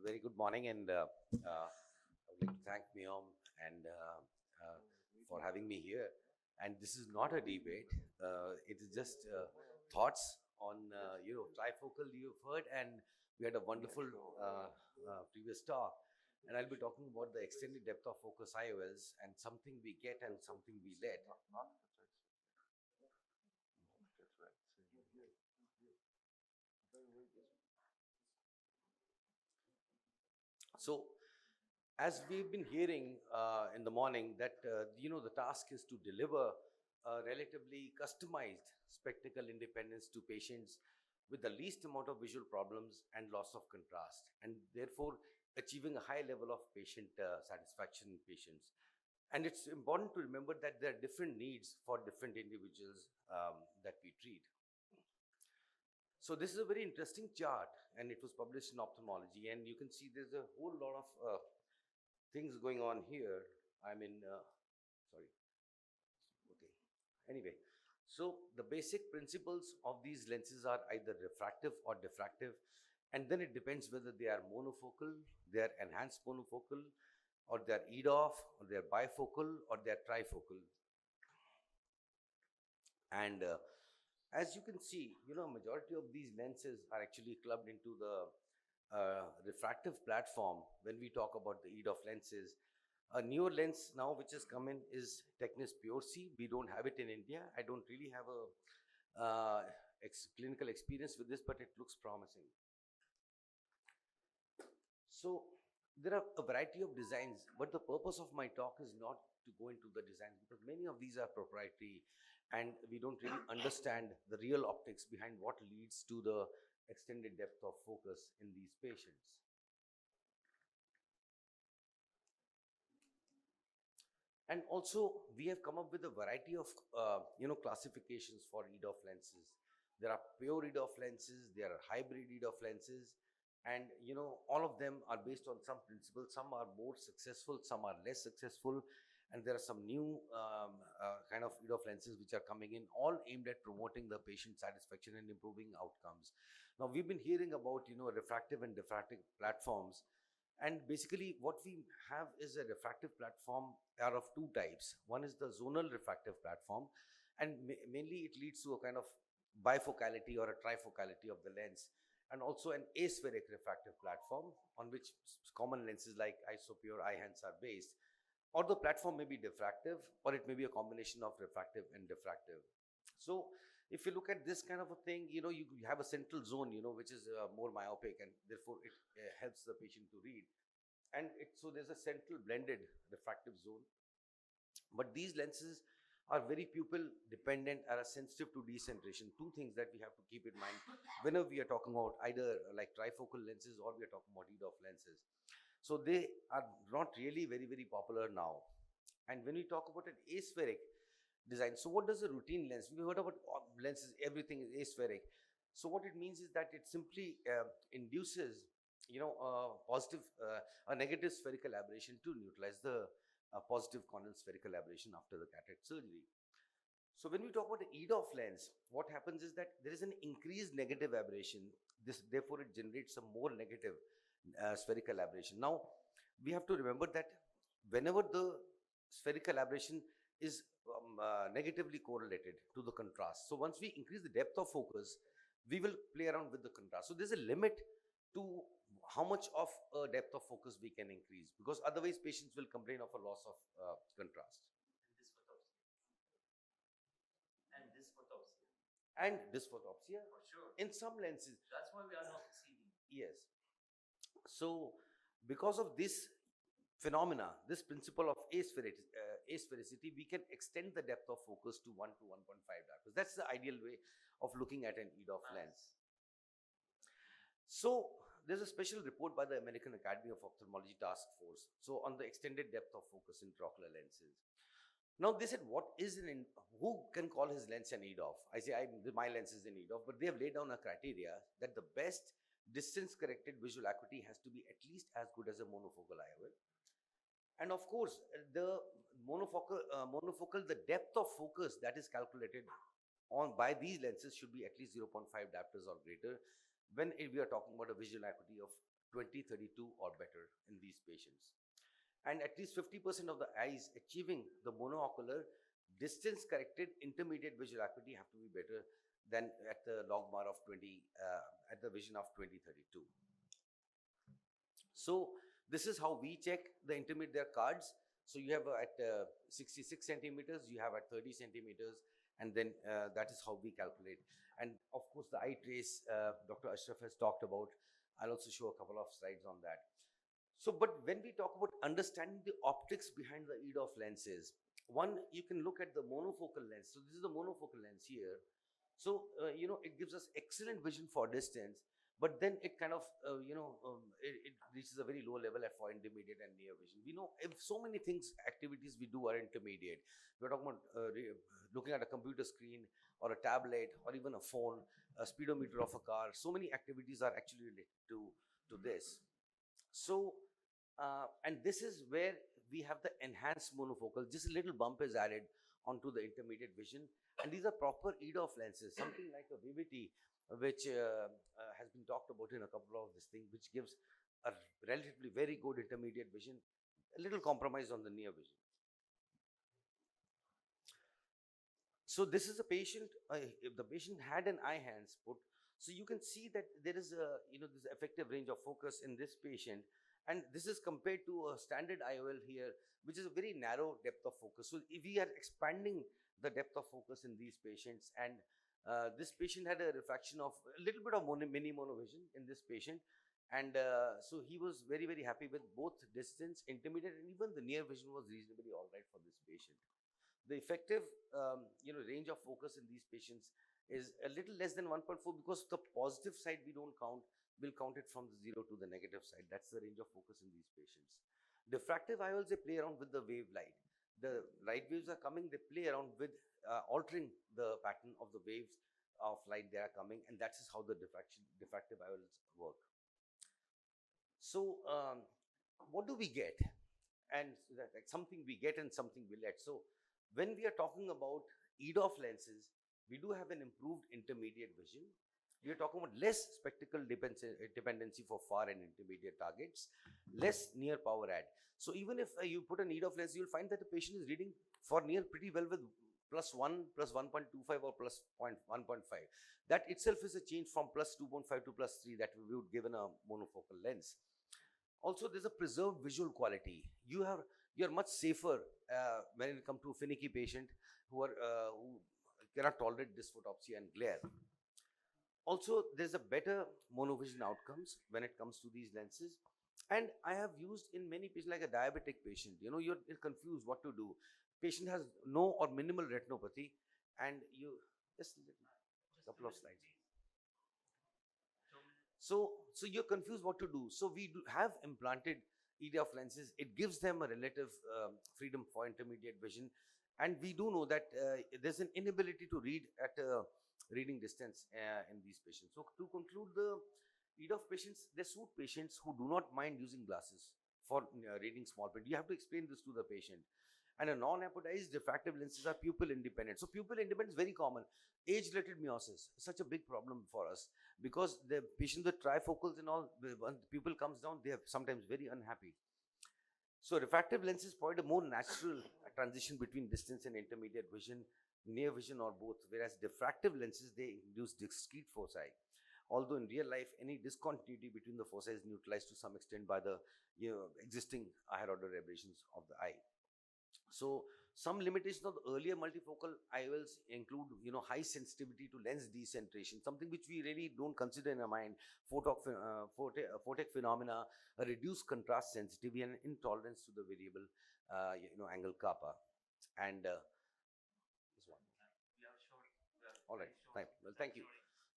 very good morning, and I would like to thank Miyom and for having me here. And this is not a debate; it is just thoughts on trifocal you've heard, and we had a wonderful previous talk. And I'll be talking about the extended depth of focus IOLs and something we get and something we let. So, as we've been hearing in the morning, that the task is to deliver a relatively customized spectacle independence to patients with the least amount of visual problems and loss of contrast, and therefore achieving a high level of patient satisfaction in patients. And it's important to remember that there are different needs for different individuals that we treat. So this is a very interesting chart, and it was published in ophthalmology, and you can see there's a whole lot of things going on here. I mean, sorry. Okay. Anyway, so the basic principles of these lenses are either refractive or diffractive, and then it depends whether they are monofocal, they are enhanced monofocal, or they are EDOF, or they are bifocal, or they are trifocal. And as you can see, majority of these lenses are actually clubbed into the refractive platform when we talk about the EDOF lenses. A newer lens now which has come in is Technis Pure C. We don't have it in India. I don't really have a clinical experience with this, but it looks promising. So there are a variety of designs, but the purpose of my talk is not to go into the designs because many of these are proprietary and we don't really understand the real optics behind what leads to the extended depth of focus in these patients. And also, we have come up with a variety of classifications for EDOF lenses. There are pure EDOF lenses, there are hybrid EDOF lenses, and all of them are based on some principles. Some are more successful, some are less successful, and there are some new kind of EDOF lenses which are coming in, all aimed at promoting the patient satisfaction and improving outcomes. Now, we've been hearing about refractive and diffractive platforms. And basically, what we have is a refractive platform are of two types. One is the zonal refractive platform, and mainly it leads to a kind of bifocality or a trifocality of the lens, and also an aspheric refractive platform on which common lenses like isopure, Eyehance are based. Or the platform may be diffractive, or it may be a combination of refractive and diffractive. So if you look at this kind of a thing, you have a central zone, which is more myopic, and therefore it helps the patient to read. And so there's a central blended refractive zone. But these lenses are very pupil dependent and are sensitive to decentration. Two things that we have to keep in mind whenever we are talking about either like trifocal lenses or we are talking about EDOF lenses. So they are not really very, very popular now. And when we talk about an aspheric design, so what does a routine lens? We heard about lenses, everything is aspheric. So what it means is that it simply induces, a negative spherical aberration to neutralize the positive corneal spherical aberration after the cataract surgery. So when we talk about the EDOF lens, what happens is that there is an increased negative aberration. Therefore, it generates some more negative spherical aberration. Now, we have to remember that whenever the spherical aberration is negatively correlated to the contrast. So once we increase the depth of focus, we will play around with the contrast. So there's a limit to how much of a depth of focus we can increase, because otherwise patients will complain of a loss of contrast. And dysphotopsia. For sure. In some lenses. That's why we are not succeeding. Yes. So because of this phenomena, this principle of asphericity, we can extend the depth of focus to 1 to 1.5 diopters. That's the ideal way of looking at an EDOF lens. So there's a special report by the American Academy of Ophthalmology Task Force. So on the extended depth of focus in intraocular lenses. Now they said, who can call his lens an EDOF? I say, my lens is an EDOF, but they have laid down a criteria that the best distance-corrected visual acuity has to be at least as good as a monofocal IOL. And of course, the monofocal, the depth of focus that is calculated by these lenses should be at least 0.5 diopters or greater when we are talking about a visual acuity of 2032 or better in these patients. And at least 50% of the eyes achieving the monoocular distance corrected intermediate visual acuity have to be better than at the log bar of 20, at the vision of 2032. So this is how we check the intermediate, their cards. So you have at 66 centimeters, you have at 30 centimeters, and then that is how we calculate. And of course, the eye trace, Dr. Ashraf has talked about. I'll also show a couple of slides on that. So, but when we talk about understanding the optics behind the EDOF lenses, one, you can look at the monofocal lens. So this is the monofocal lens here. So, it gives us excellent vision for distance, but then it kind of, it reaches a very low level at for intermediate and near vision. We know if so many things, activities we do are intermediate. We're talking about looking at a computer screen or a tablet or even a phone, a speedometer of a car. So many activities are actually related to this. So, and this is where we have the enhanced monofocal. Just a little bump is added onto the intermediate vision. And these are proper EDOF lenses, something like a Vivity, which has been talked about in a couple of this thing, which gives a relatively very good intermediate vision, a little compromise on the near vision. So this is a patient, if the patient had an eye hands put, so you can see that there is a, this effective range of focus in this patient. And this is compared to a standard IOL here, which is a very narrow depth of focus. So if we are expanding the depth of focus in these patients, and this patient had a refraction of a little bit of mini monovision in this patient. And so he was very, very happy with both distance, intermediate, and even the near vision was reasonably all right for this patient. The effective, range of focus in these patients is a little less than 1.4, because the positive side we don't count. We'll count it from the 0 to the negative side. That's the range of focus in these patients. Diffractive IOLs, they play around with the wave light. The light waves are coming, they play around with altering the pattern of the waves of light they are coming, and that is how the diffractive IOLs work. So, what do we get? And that, like, something we get and something we let. So, when we are talking about EDOF lenses, we do have an improved intermediate vision. We are talking about less spectacle dependency for far and intermediate targets, less near power add. So even if you put an EDOF lens, you'll find that the patient is reading for near pretty well with +1, +1.25 or +1.5. That itself is a change from +2.5 to +3 that we would give in a monofocal lens. Also, there's a preserved visual quality. You're much safer when it comes to a finicky patient who cannot tolerate dysphotopsia and glare. Also, there's a better monovision outcomes when it comes to these lenses. And I have used in many patients, like a diabetic patient, you're confused what to do. Patient has no or minimal retinopathy, and you just a couple of slides. So you're confused what to do. So we have implanted EDOF lenses. It gives them a relative freedom for intermediate vision. And we do know that there's an inability to read at a reading distance in these patients. So to conclude, the EDOF patients, they suit patients who do not mind using glasses for reading small print. You have to explain this to the patient. And a non-apodized diffractive lenses are pupil independent. So pupil independent is very common. Age-related miosis is such a big problem for us, because the patients with trifocals and all, when the pupil comes down, they are sometimes very unhappy. So refractive lenses provide a more natural transition between distance and intermediate vision, near vision, or both, whereas diffractive lenses, they induce discrete foci. Although in real life, any discontinuity between the foci is neutralized to some extent by the existing higher order aberrations of the eye. So some limitations of the earlier multifocal IOLs include, high sensitivity to lens decentration, something which we really don't consider in our mind, photic phenomena, a reduced contrast sensitivity, and intolerance to the variable, angle kappa. And this one. All right. Well, thank you.